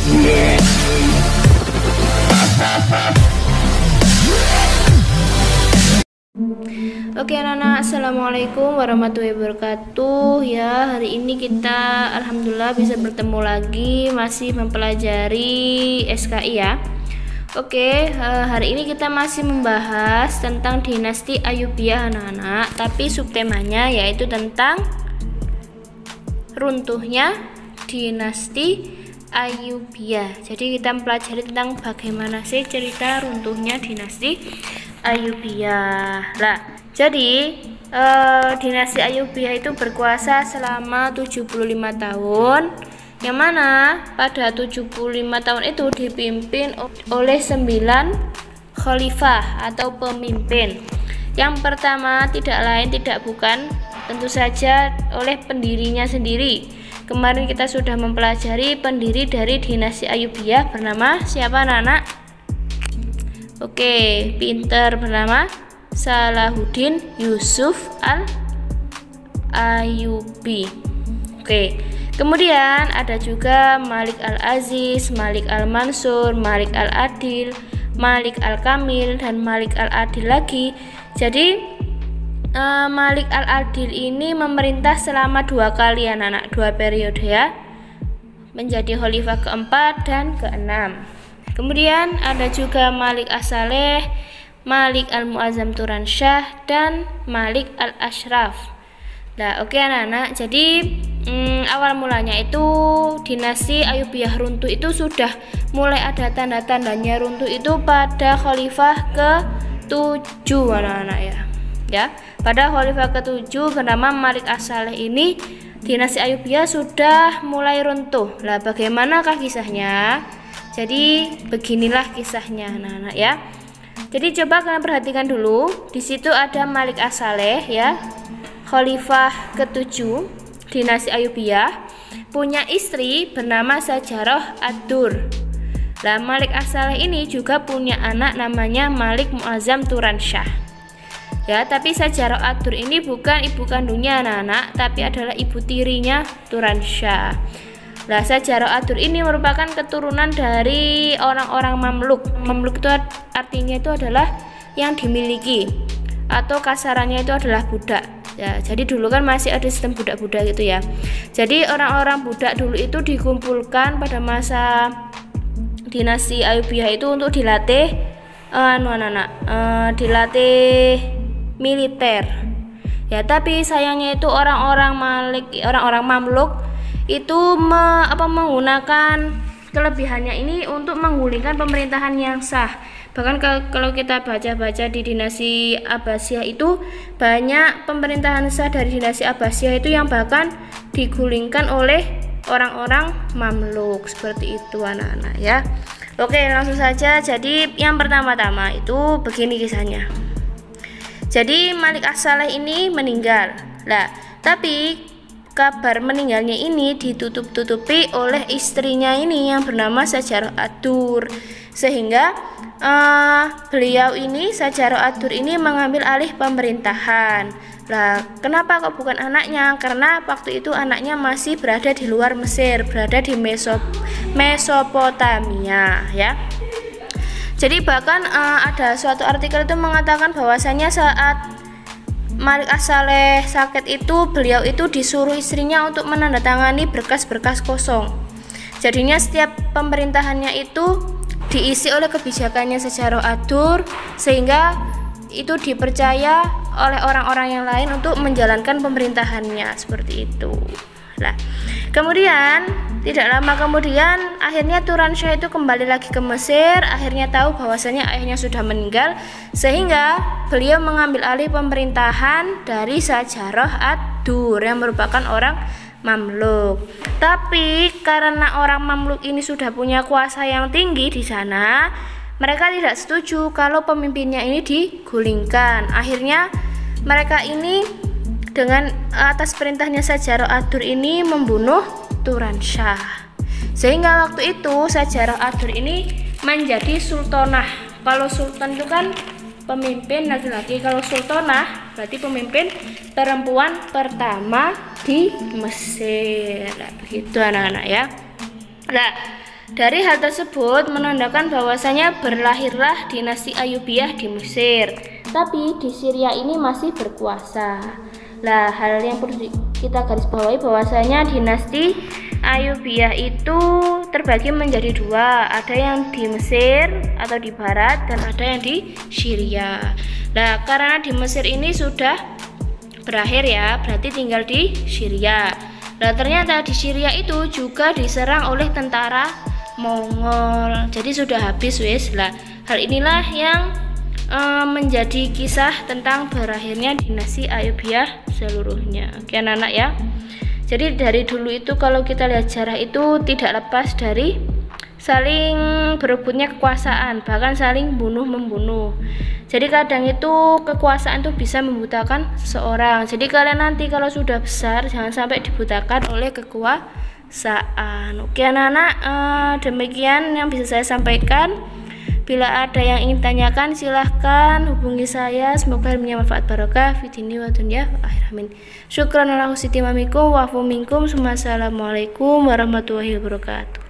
Oke anak-anak, assalamualaikum warahmatullahi wabarakatuh. Ya, hari ini kita alhamdulillah bisa bertemu lagi, masih mempelajari SKI ya. Oke, hari ini kita masih membahas tentang dinasti Ayyubiyah anak-anak, tapi subtemanya yaitu tentang runtuhnya dinasti Ayyubiyah. Jadi kita mempelajari tentang bagaimana sih cerita runtuhnya dinasti Ayyubiyah. Nah, jadi dinasti Ayyubiyah itu berkuasa selama 75 tahun, yang mana pada 75 tahun itu dipimpin oleh 9 khalifah atau pemimpin. Yang pertama tidak lain tidak bukan tentu saja oleh pendirinya sendiri. Kemarin kita sudah mempelajari pendiri dari dinasti Ayyubiyah bernama siapa anak-anak? Oke, pinter, bernama Salahuddin Yusuf al-Ayyubi. Oke, kemudian ada juga Malik al-Aziz, Malik al-Mansur, Malik al-Adil, Malik al-Kamil, dan Malik al-Adil lagi. Jadi Malik al-Adil ini memerintah selama 2 kali anak-anak, 2 periode ya, menjadi khalifah keempat dan keenam. Kemudian ada juga Malik as-Saleh, Malik al-Mu'azzam Turansyah, dan Malik al-Ashraf. Nah, oke anak-anak, jadi awal mulanya itu dinasti Ayyubiyah runtuh itu sudah mulai ada tanda-tandanya runtuh itu pada khalifah ke-7 anak-anak ya. Ya, pada khalifah ke-7 bernama Malik as-Saleh ini dinasti Ayyubiyah sudah mulai runtuh. Lah, bagaimanakah kisahnya? Jadi beginilah kisahnya anak-anak ya. Jadi coba kalian perhatikan dulu, di situ ada Malik as-Saleh ya, khalifah ke-7 dinasti Ayyubiyah, punya istri bernama Sajarah ad-Dur. Nah, Malik as-Saleh ini juga punya anak namanya Malik Mu'azzam Turansyah. Ya, tapi Sajarah ad-Dur ini bukan ibu kandungnya anak-anak, tapi adalah ibu tirinya Turansyah. Nah, Sajarah ad-Dur ini merupakan keturunan dari orang-orang Mamluk. Mamluk itu artinya itu adalah yang dimiliki, atau kasarannya itu adalah budak. Ya, jadi dulu kan masih ada sistem budak-budak gitu ya. Jadi orang-orang budak dulu itu dikumpulkan pada masa dinasti Ayyubiyah itu untuk dilatih dilatih militer. Ya, tapi sayangnya itu orang-orang Mamluk itu menggunakan kelebihannya ini untuk menggulingkan pemerintahan yang sah. Bahkan kalau kita baca-baca di dinasti Abbasiyah itu banyak pemerintahan sah dari dinasti Abbasiyah itu yang bahkan digulingkan oleh orang-orang Mamluk, seperti itu anak-anak ya. Oke, langsung saja. Jadi yang pertama-tama itu begini kisahnya. Jadi Malik as-Saleh ini meninggal. Lah, tapi kabar meninggalnya ini ditutup-tutupi oleh istrinya ini yang bernama Sajarah ad-Dur, sehingga beliau ini Sajarah ad-Dur ini mengambil alih pemerintahan. Lah, kenapa kok bukan anaknya? Karena waktu itu anaknya masih berada di luar Mesir, berada di Mesopotamia ya. Jadi bahkan ada suatu artikel itu mengatakan bahwasanya saat Malik as-Saleh sakit itu beliau itu disuruh istrinya untuk menandatangani berkas-berkas kosong. Jadinya setiap pemerintahannya itu diisi oleh kebijakannya Sajarah ad-Dur, sehingga itu dipercaya oleh orang-orang yang lain untuk menjalankan pemerintahannya seperti itu. Nah, kemudian tidak lama kemudian akhirnya Turansyah itu kembali lagi ke Mesir, akhirnya tahu bahwasanya ayahnya sudah meninggal, sehingga beliau mengambil alih pemerintahan dari Sajarah ad-Dur yang merupakan orang Mamluk. Tapi karena orang Mamluk ini sudah punya kuasa yang tinggi di sana, mereka tidak setuju kalau pemimpinnya ini digulingkan. Akhirnya mereka ini dengan atas perintahnya Sajarah ad-Dur ini membunuh Turansyah. Sehingga waktu itu Sajarah ad-Dur ini menjadi sultanah. Kalau sultan itu kan pemimpin laki-laki, kalau sultanah berarti pemimpin perempuan pertama di Mesir. Nah, begitu anak-anak ya. Nah, Dari hal tersebut menandakan bahwasanya berlahirlah dinasti Ayyubiyah di Mesir, tapi di Syria ini masih berkuasa. Nah, hal yang perlu kita garis bawahi bahwasanya dinasti Ayyubiyah itu terbagi menjadi dua, ada yang di Mesir atau di barat dan ada yang di Syria. Nah, karena di Mesir ini sudah berakhir ya, berarti tinggal di Syria. Nah, ternyata di Syria itu juga diserang oleh tentara Mongol, jadi sudah habis wis lah. Hal inilah yang menjadi kisah tentang berakhirnya dinasti Ayyubiyah seluruhnya. Oke anak-anak ya. Jadi dari dulu itu kalau kita lihat sejarah itu tidak lepas dari saling berebutnya kekuasaan, bahkan saling bunuh-membunuh. Jadi kadang itu kekuasaan itu bisa membutakan seseorang. Jadi kalian nanti kalau sudah besar jangan sampai dibutakan oleh kekuasaan. Oke anak-anak, demikian yang bisa saya sampaikan. Bila ada yang ingin tanyakan silahkan hubungi saya. Semoga ilmunya manfaat barokah fitini wa dunya wa akhir amin. Syukran ala husni timamikum wa afu minkum. Assalamualaikum warahmatullahi wabarakatuh.